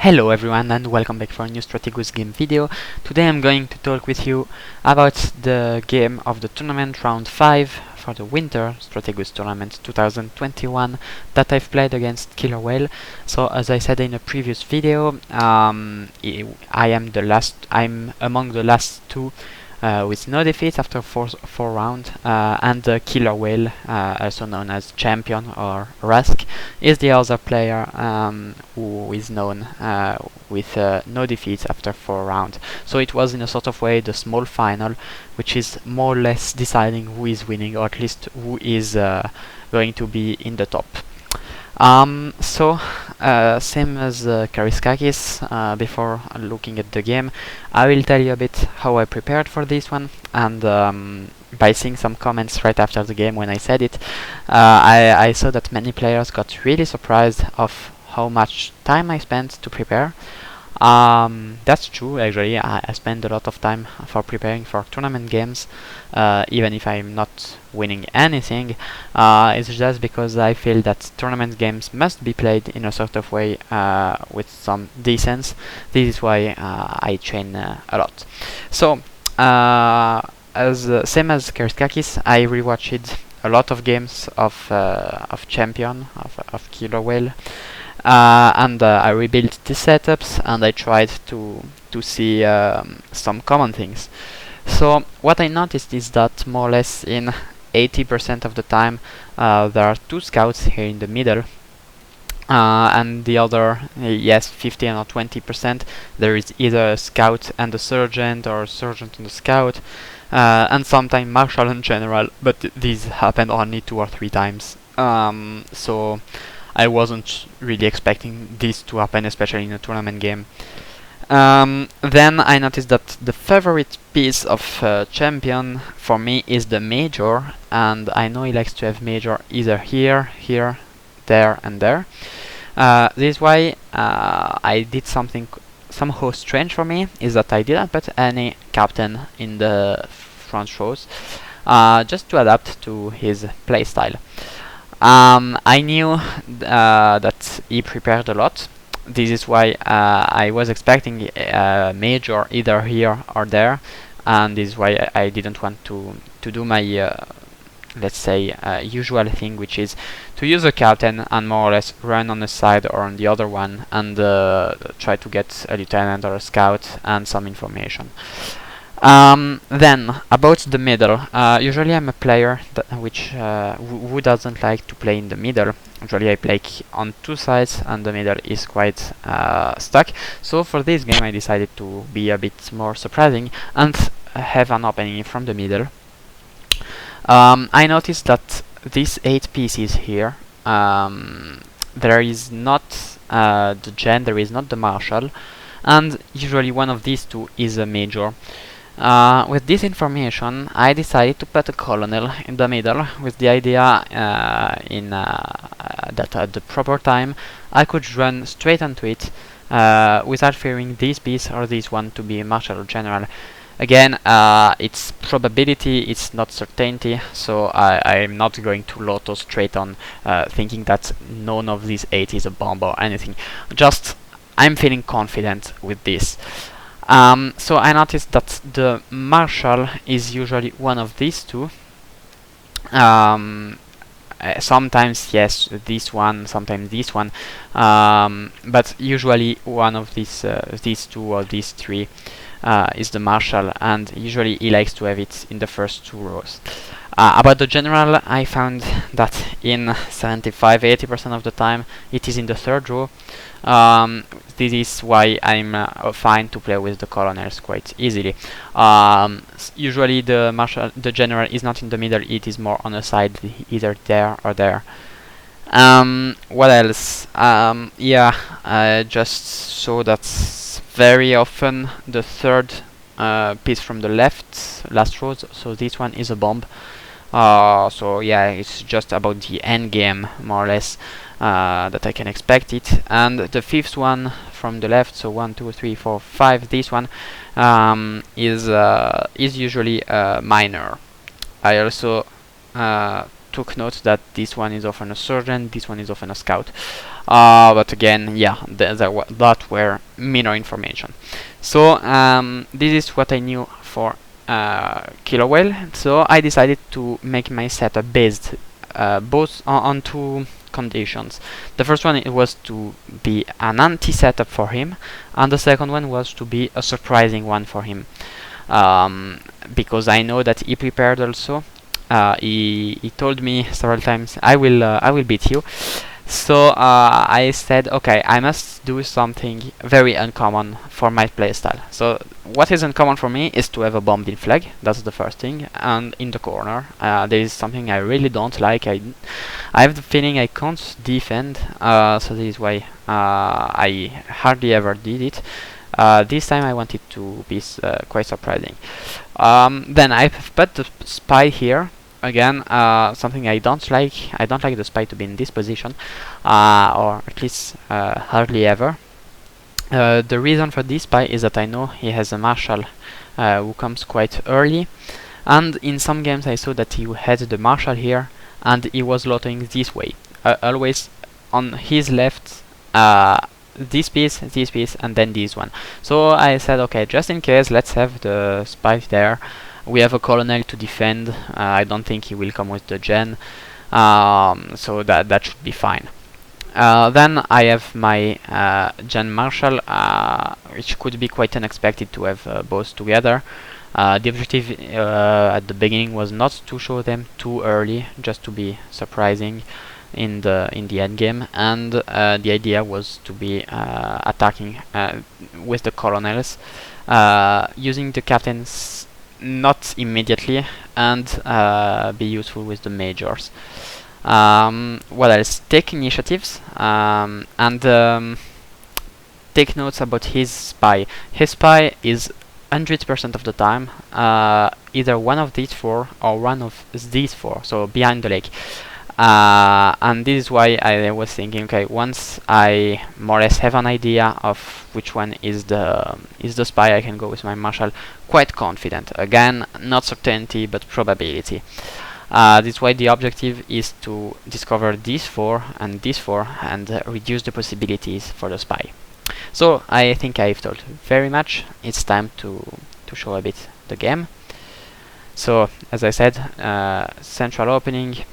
Hello everyone and welcome back for a new Strategos game video. Today I'm going to talk with you about the game of the tournament round 5 for the Winter Strategos Tournament 2021 that I've played against KILLERWHALE. So as I said in a previous video, I'm among the last two with no defeats after four rounds, and KILLERWHALE, also known as Championn or Rask, is the other player who is known with no defeats after 4 rounds. So it was in a sort of way the small final, which is more or less deciding who is winning, or at least who is going to be in the top. Same as Kariskakis, before looking at the game, I will tell you a bit how I prepared for this one, and by seeing some comments right after the game when I said it, I saw that many players got really surprised of how much time I spent to prepare. That's true, actually. I spend a lot of time for preparing for tournament games, even if I'm not winning anything. It's just because I feel that tournament games must be played in a sort of way with some decency. This is why I train a lot. So, same as Kariskakis, I rewatched a lot of games of Championn, of KILLERWHALE. And I rebuilt the setups, and I tried to see some common things. So what I noticed is that more or less in 80% of the time there are two scouts here in the middle, and the other, 15 or 20%, there is either a scout and a sergeant, or a sergeant and a scout, and sometimes marshal and general, but these happen only 2 or 3 times. So I wasn't really expecting this to happen, especially in a tournament game. Then I noticed that the favorite piece of Championn for me is the major, and I know he likes to have major either here, here, there, and there. This is why I did something somehow strange for me, is that I didn't put any captain in the front rows, just to adapt to his playstyle. I knew that he prepared a lot. This is why I was expecting a major either here or there, and this is why I didn't want to do my let's say usual thing, which is to use a captain and more or less run on the side or on the other one, and try to get a lieutenant or a scout and some information. Then about the middle, usually I'm a player who doesn't like to play in the middle. Usually I play on two sides, and the middle is quite stuck. So for this game I decided to be a bit more surprising and have an opening from the middle. I noticed that these 8 pieces here, there is not the gen, there is not the marshal, and usually one of these two is a major. With this information, I decided to put a colonel in the middle, with the idea that at the proper time I could run straight onto it without fearing this piece or this one to be marshal or general. Again, it's probability, it's not certainty, so I'm not going to lotto straight on, thinking that none of these 8 is a bomb or anything. Just I'm feeling confident with this. So I noticed that the marshal is usually one of these two. Sometimes yes, this one, sometimes this one, but usually one of these two or these 3 is the marshal, and usually he likes to have it in the first 2 rows. About the general, I found that in 75-80% of the time it is in the 3rd row. This is why I'm fine to play with the colonels quite easily. Usually the general is not in the middle, it is more on the side, either there or there. What else? I just saw that very often the 3rd piece from the left, last row, so this one is a bomb. So yeah, it's just about the end game, more or less, that I can expect it. And the 5th one from the left, so 1, 2, 3, 4, 5, this one is usually minor. I also took note that this one is often a sergeant, this one is often a scout. But again, yeah, that were minor information. So this is what I knew for KILLERWHALE. So I decided to make my setup based both on two conditions. The first one, it was to be an anti-setup for him, and the second one was to be a surprising one for him, because I know that he prepared also. He told me several times, I will beat you. So I said, okay, I must do something very uncommon for my playstyle. So what is uncommon for me is to have a bombing flag. That's the first thing. And in the corner, there is something I really don't like. I have the feeling I can't defend. So this is why I hardly ever did it. This time I wanted to be quite surprising. Then I've put the spy here. Again, something I don't like. I don't like the spy to be in this position, or at least hardly ever. The reason for this spy is that I know he has a marshal who comes quite early, and in some games I saw that he had the marshal here, and he was lotting this way, always on his left. This piece, and then this one. So I said, okay, just in case, let's have the spy there. We have a colonel to defend. I don't think he will come with the gen, so that should be fine. Then I have my gen marshal, which could be quite unexpected to have both together. The objective at the beginning was not to show them too early, just to be surprising in the end game, and the idea was to be attacking with the colonels, using the captains not immediately, and be useful with the majors. What else? Take initiatives, and take notes about his spy. His spy is 100% of the time either one of these four or one of these four, so behind the lake. And this is why I was thinking, okay, once I more or less have an idea of which one is the spy, I can go with my marshal quite confident. Again, not certainty but probability. This is why the objective is to discover these four and reduce the possibilities for the spy. So I think I've told very much. It's time to show a bit the game. So as I said, central opening,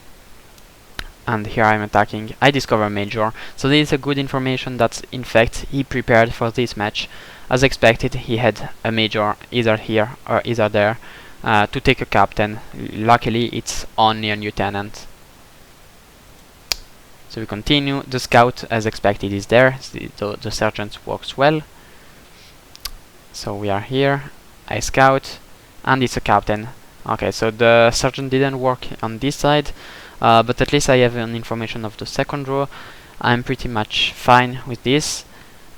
and here I'm attacking. I discover major, so this is a good information that in fact he prepared for this match. As expected, he had a major either here or either there to take a captain. Luckily it's only a lieutenant. So we continue. The scout, as expected, is there. The sergeant works well. So we are here. I scout, and it's a captain. Okay, so the sergeant didn't work on this side, but at least I have an information of the second row. I'm pretty much fine with this,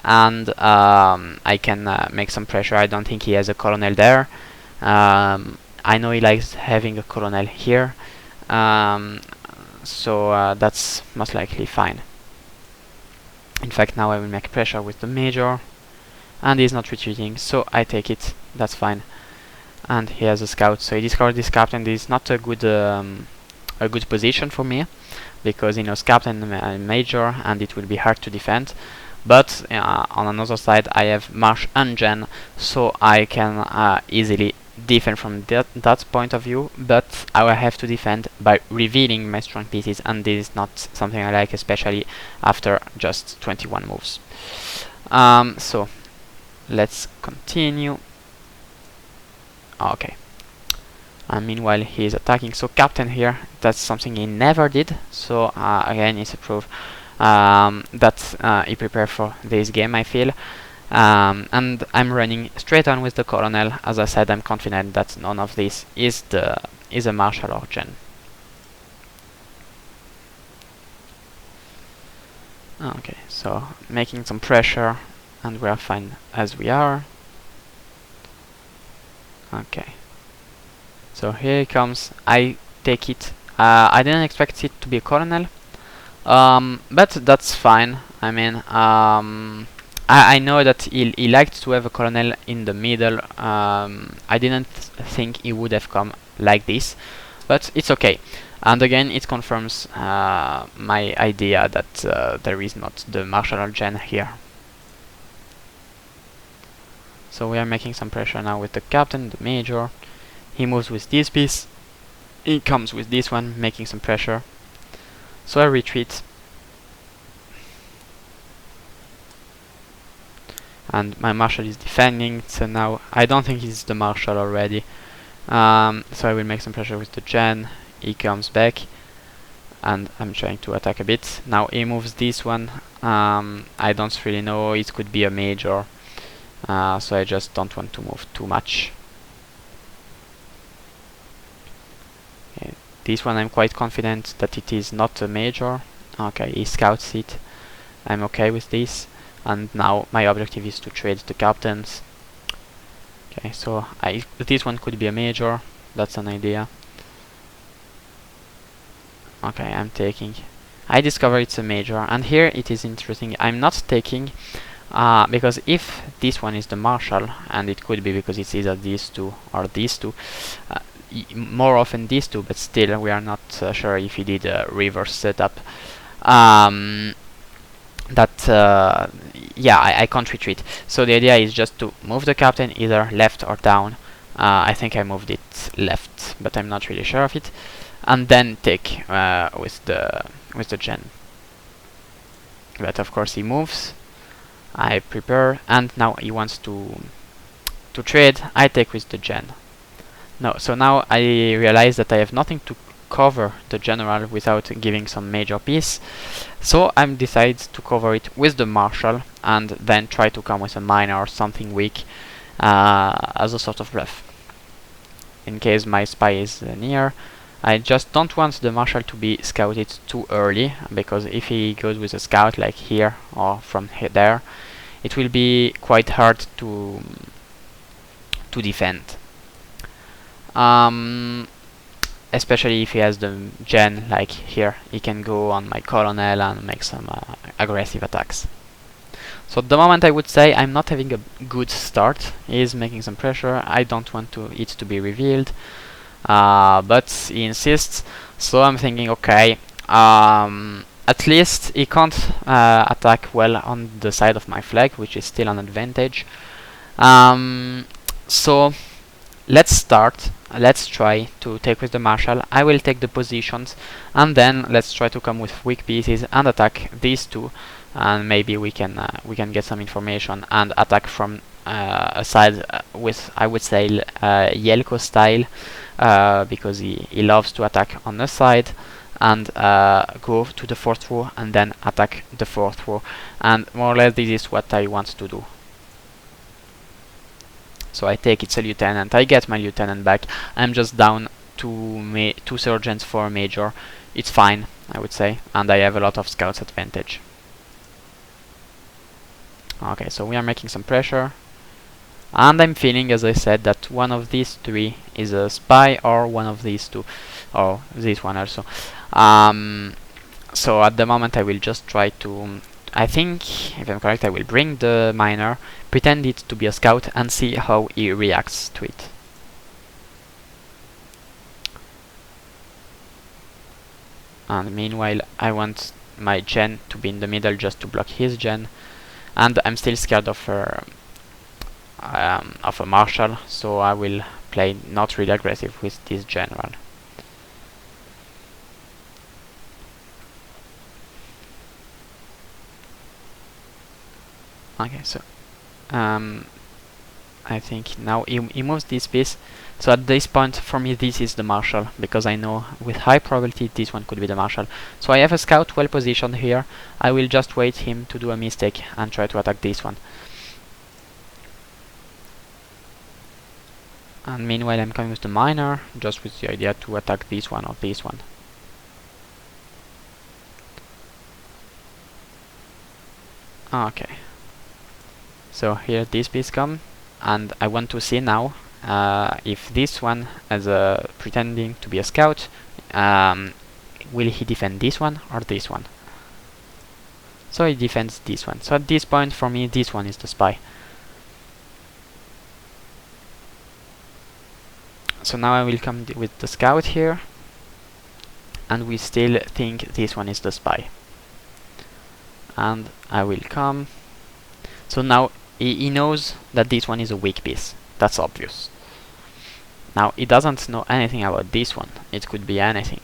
and I can make some pressure. I don't think he has a colonel there. I know he likes having a colonel here, so that's most likely fine. In fact, now I will make pressure with the major, and he's not retreating, so I take it. That's fine. And he has a scout, so he discovered this captain. This is not a good position for me, because he knows captain and major, and it will be hard to defend. But on another side, I have marsh and gen, so I can easily defend from that point of view. But I will have to defend by revealing my strong pieces, and this is not something I like, especially after just 21 moves. So let's continue. Okay. And meanwhile he is attacking, so captain here, that's something he never did, so again it's a proof that he prepared for this game, I feel. And I'm running straight on with the colonel. As I said, I'm confident that none of this is a marshal or gen. Okay, so making some pressure, and we are fine as we are. Okay. So here he comes. I take it. I didn't expect it to be a colonel, but that's fine. I mean, I know that he liked to have a colonel in the middle. I didn't think he would have come like this, but it's okay. And again, it confirms my idea that there is not the martial gen here. So we are making some pressure now with the captain, the major. He moves with this piece. He comes with this one, making some pressure. So I retreat. And my marshal is defending, so now I don't think he's the marshal already. So I will make some pressure with the gen. He comes back, and I'm trying to attack a bit. Now he moves this one. I don't really know, it could be a major. So I just don't want to move too much. Okay. This one I'm quite confident that it is not a major. Okay, he scouts it. I'm okay with this. And now my objective is to trade the captains. Okay, so this one could be a major. That's an idea. Okay, I'm taking. I discover it's a major, and here it is interesting. I'm not taking because if this one is the marshal, and it could be because it's either these two or these two, more often these two, but still we are not sure if he did a reverse setup. Yeah, I can't retreat. So the idea is just to move the captain either left or down. I think I moved it left, but I'm not really sure of it. And then take with the gen. But of course he moves. I prepare, and now he wants to trade. I take with the gen. No, so now I realize that I have nothing to cover the general without giving some major piece. So I decide to cover it with the marshal and then try to come with a minor or something weak as a sort of bluff. In case my spy is near, I just don't want the marshal to be scouted too early, because if he goes with a scout like here or from there, it will be quite hard to defend. Especially if he has the gen like here, he can go on my colonel and make some aggressive attacks. So at the moment I would say I'm not having a good start. He is making some pressure. I don't want it to be revealed, but he insists. So I'm thinking, okay, at least he can't attack well on the side of my flag, which is still an advantage. So let's start. Let's try to take with the marshal. I will take the positions, and then let's try to come with weak pieces and attack these two, and maybe we can get some information and attack from a side with, I would say, Jelko style, because he loves to attack on the side and go to the fourth row and then attack the fourth row, and more or less this is what I want to do. So I take it's a lieutenant. I get my lieutenant back. I'm just down two sergeants for a major. It's fine, I would say, and I have a lot of scouts advantage. Okay, so we are making some pressure, and I'm feeling, as I said, that one of these three is a spy, or one of these two, or this one also. So at the moment I will just try to, I think, if I'm correct, I will bring the miner, pretend it to be a scout, and see how he reacts to it. And meanwhile, I want my gen to be in the middle just to block his gen, and I'm still scared of a marshal, so I will play not really aggressive with this general. Okay, so I think now he moves this piece. So at this point, for me, this is the marshal, because I know with high probability this one could be the marshal. So I have a scout well positioned here. I will just wait him to do a mistake and try to attack this one. And meanwhile I'm coming with the miner, just with the idea to attack this one or this one. Okay. So here this piece come, and I want to see now if this one, as pretending to be a scout, will he defend this one or this one? So he defends this one. So at this point, for me, this one is the spy. So now I will come with the scout here. and we still think this one is the spy. And I will come. So now he knows that this one is a weak piece. That's obvious. Now he doesn't know anything about this one. It could be anything.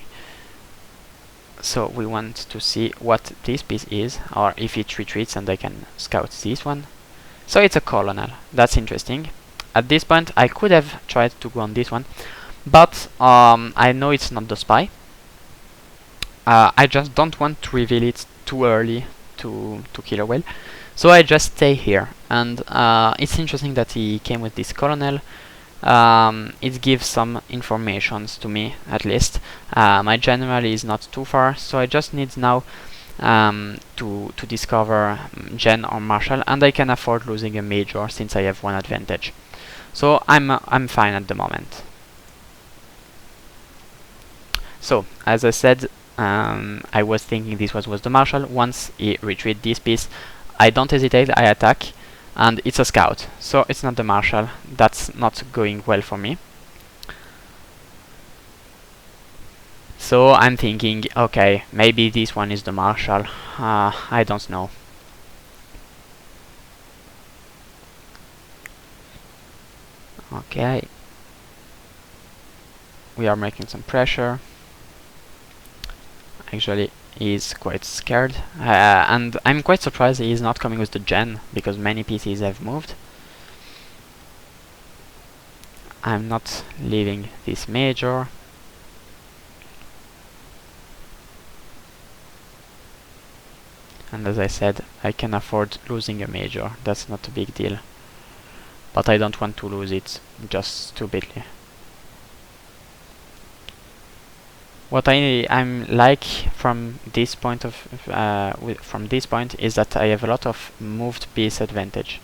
So we want to see what this piece is, or if it retreats and I can scout this one. So it's a colonel. That's interesting. At this point I could have tried to go on this one, but I know it's not the spy. I just don't want to reveal it too early to KILLERWHALE. So I just stay here, and it's interesting that he came with this colonel. It gives some informations to me, at least. My general is not too far, so I just need now to discover Gen or Marshal, and I can afford losing a major since I have one advantage. So I'm fine at the moment. So as I said, I was thinking this was the Marshal. Once he retreat this piece, I don't hesitate, I attack, and it's a scout, so it's not the Marshal. That's not going well for me. So I'm thinking, okay, maybe this one is the Marshal. I don't know. Okay. We are making some pressure. Actually, he's quite scared, and I'm quite surprised he's not coming with the Gen, because many pieces have moved. I'm not leaving this major. And as I said, I can afford losing a major. That's not a big deal. But I don't want to lose it just stupidly. What I'm like from this point is that I have a lot of moved piece advantage.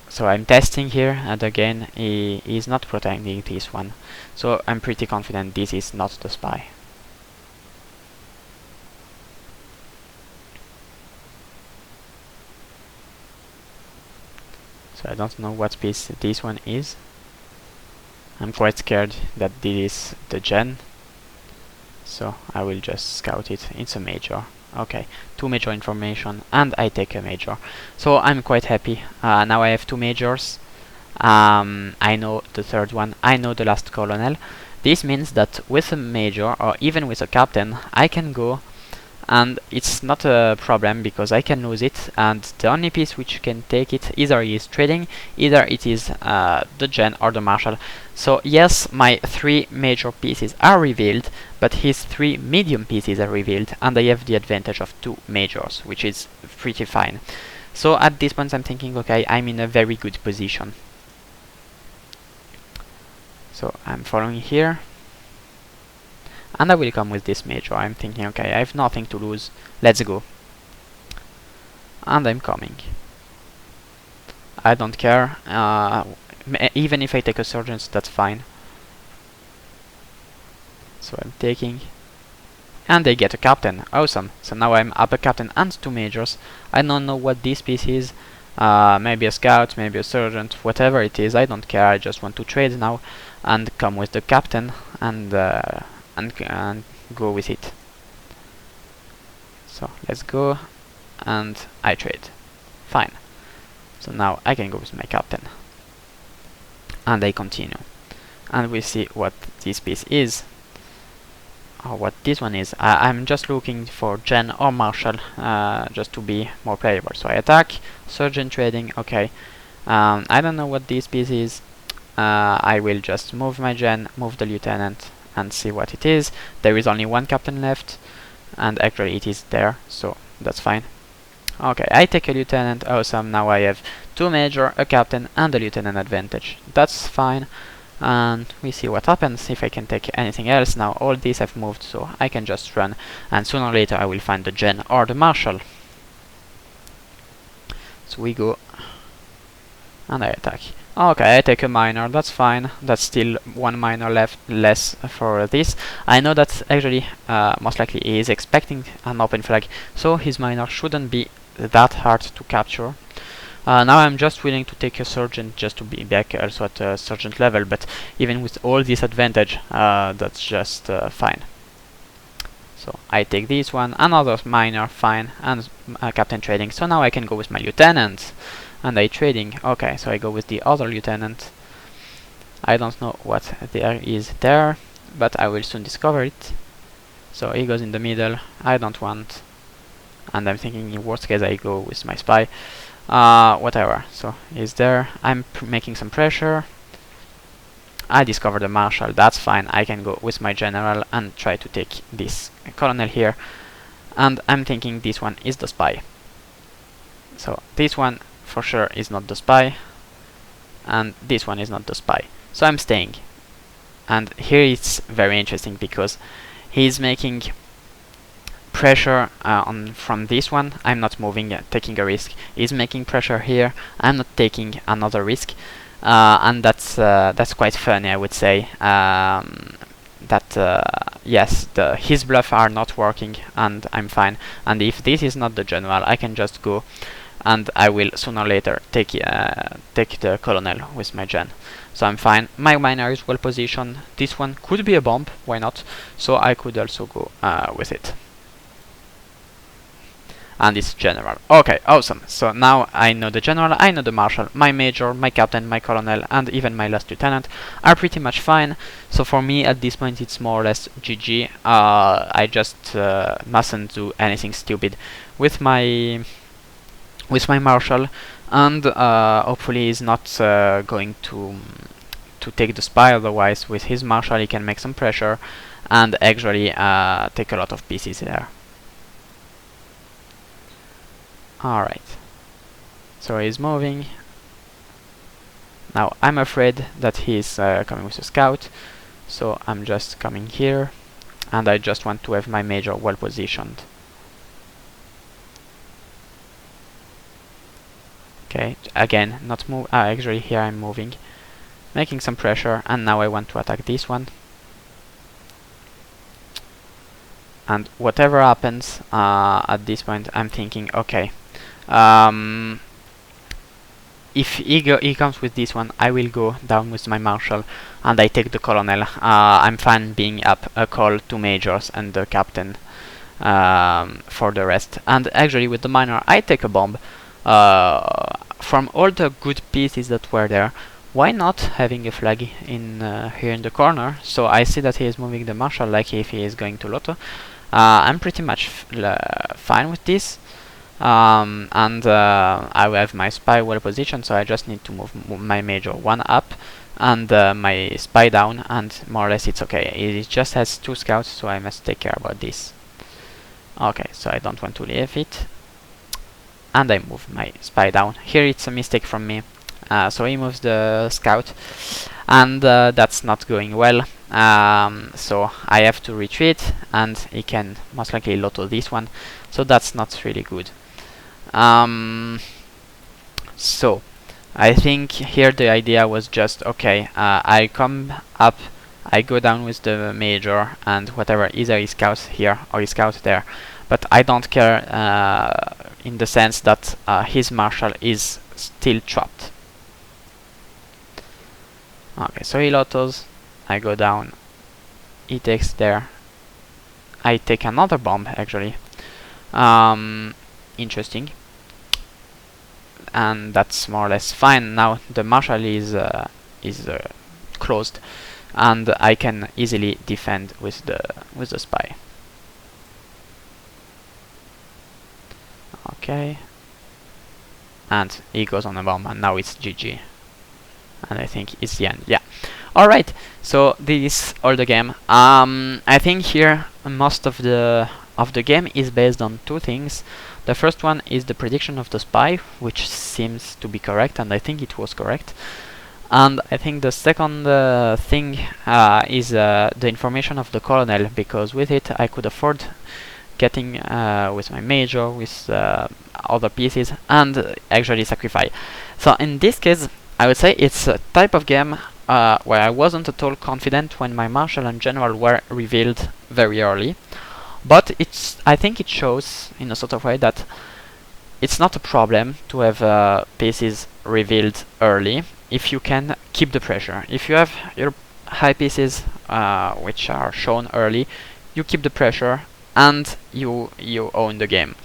So I'm testing here, and again he is not protecting this one. So I'm pretty confident this is not the spy. So I don't know what piece this one is. I'm quite scared that this is the Gen, so I will just scout it. It's a major. Okay, 2 major information, and I take a major. So I'm quite happy. Now I have 2 majors. I know the third one. I know the last colonel. This means that with a major, or even with a captain, I can go, and it's not a problem because I can lose it, and the only piece which can take it either is trading, either it is the Gen or the Marshal. So yes, my 3 major pieces are revealed, but his 3 medium pieces are revealed, and I have the advantage of 2 majors, which is pretty fine. So at this point I'm thinking, okay, I'm in a very good position. So I'm following here, and I will come with this major. I'm thinking, okay, I have nothing to lose, let's go. And I'm coming. I don't care, even if I take a sergeant, that's fine. So I'm taking, and I get a captain. Awesome. So now I'm up a captain and 2 majors. I don't know what this piece is. Maybe a scout, maybe a sergeant, whatever it is, I don't care. I just want to trade now and come with the captain and go with it. So let's go, and I trade. Fine. So now I can go with my captain, and I continue, and we see what this piece is, or what this one is. I'm just looking for Gen or Marshal, just to be more playable. So I attack, sergeant trading. Okay, I don't know what this piece is. I will just move my Gen, move the lieutenant, and see what it is. There is only 1 captain left, and actually it is there, so that's fine. Okay, I take a lieutenant. Awesome. Now I have 2 major, a captain, and a lieutenant advantage. That's fine. And we see what happens if I can take anything else. Now all these have moved, so I can just run, and sooner or later I will find the Gen or the Marshal. So we go, and I attack. Okay, I take a minor, that's fine. That's still 1 minor less for this. I know that actually most likely he is expecting an open flag, so his minor shouldn't be that hard to capture. Now I'm just willing to take a sergeant just to be back also at sergeant level, but even with all this advantage, that's just fine. So I take this one, another minor, fine, and captain trading. So now I can go with my lieutenant, and I trading. Okay, so I go with the other lieutenant. I don't know what there is there, but I will soon discover it. So he goes in the middle, I don't want, and I'm thinking in worst case I go with my spy. Whatever, so he's there, I'm making some pressure. I discover the marshal, that's fine, I can go with my general and try to take this colonel here. And I'm thinking this one is the spy. So this one for sure is not the spy, and this one is not the spy. So I'm staying. And here it's very interesting because he's making pressure on from this one. I'm not moving, taking a risk. He's making pressure here. I'm not taking another risk, and that's quite funny, I would say. Yes, his bluff are not working, and I'm fine. And if this is not the general, I can just go, and I will sooner or later take the colonel with my gen. So I'm fine. My minor is well positioned. This one could be a bomb, why not? So I could also go with it. And it's general. Okay, awesome. So now I know the general, I know the marshal, my major, my captain, my colonel, and even my last lieutenant are pretty much fine. So for me at this point it's more or less GG. I just mustn't do anything stupid with my marshal, and hopefully he's not going to take the spy. Otherwise with his marshal he can make some pressure and actually take a lot of pieces there. Alright, so he's moving. Now I'm afraid that he's coming with a scout, so I'm just coming here, and I just want to have my major well positioned. Okay, again, not move. Actually here I'm moving, making some pressure, and now I want to attack this one. And whatever happens at this point, I'm thinking, okay, if he comes with this one, I will go down with my marshal, and I take the colonel. I'm fine being up a call to majors and the captain for the rest. And actually with the minor, I take a bomb. From all the good pieces that were there, why not having a flag in here in the corner? So I see that he is moving the marshal like if he is going to Lotto. I'm pretty much fine with this, and I have my spy well positioned, so I just need to move my major one up and my spy down, and more or less it's okay. It just has 2 scouts, so I must take care about this. Okay, so I don't want to leave it, and I move my spy down. Here it's a mistake from me, so he moves the scout, and that's not going well. So I have to retreat, and he can most likely Lotto this one, so that's not really good. So I think here the idea was just, okay, I come up, I go down with the major, and whatever, either he scouts here or he scouts there, but I don't care in the sense that his marshal is still trapped. Okay, so he Lottos, I go down, he takes there, I take another bomb actually. Interesting. And that's more or less fine. Now the marshal is closed, and I can easily defend with the spy. Okay, and he goes on a bomb, and now it's GG, and I think it's the end. Yeah. All right. So this is all the game. I think here most of the game is based on 2 things. The first one is the prediction of the spy, which seems to be correct, and I think it was correct. And I think the second thing is the information of the colonel, because with it I could afford getting with my major, with other pieces, and actually sacrifice. So in this case, I would say it's a type of game where I wasn't at all confident when my marshal and general were revealed very early. But I think it shows in a sort of way that it's not a problem to have pieces revealed early if you can keep the pressure. If you have your high pieces which are shown early, you keep the pressure, and you own the game.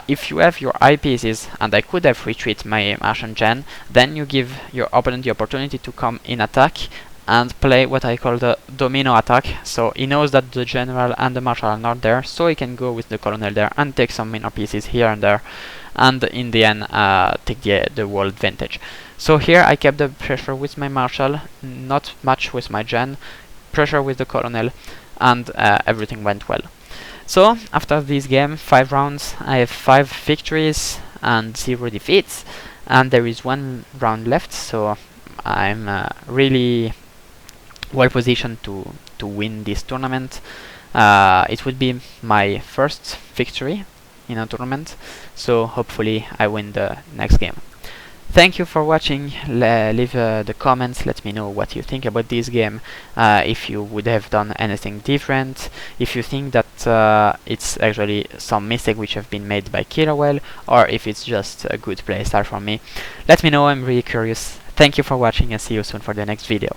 If you have your high pieces, and I could have retreat my Martian Gen, then you give your opponent the opportunity to come in attack and play what I call the domino attack. So he knows that the general and the marshal are not there, so he can go with the colonel there and take some minor pieces here and there, and in the end take the whole advantage. So here I kept the pressure with my marshal, not much with my gen, pressure with the colonel, and everything went well. So after this game, 5 rounds, I have 5 victories and 0 defeats, and there is 1 round left, so I'm really well positioned to win this tournament. It would be my first victory in a tournament, so hopefully I win the next game. Thank you for watching. Leave the comments, let me know what you think about this game, if you would have done anything different, if you think that it's actually some mistake which have been made by KILLERWHALE, or if it's just a good playstyle for me. Let me know, I'm really curious. Thank you for watching, and see you soon for the next video.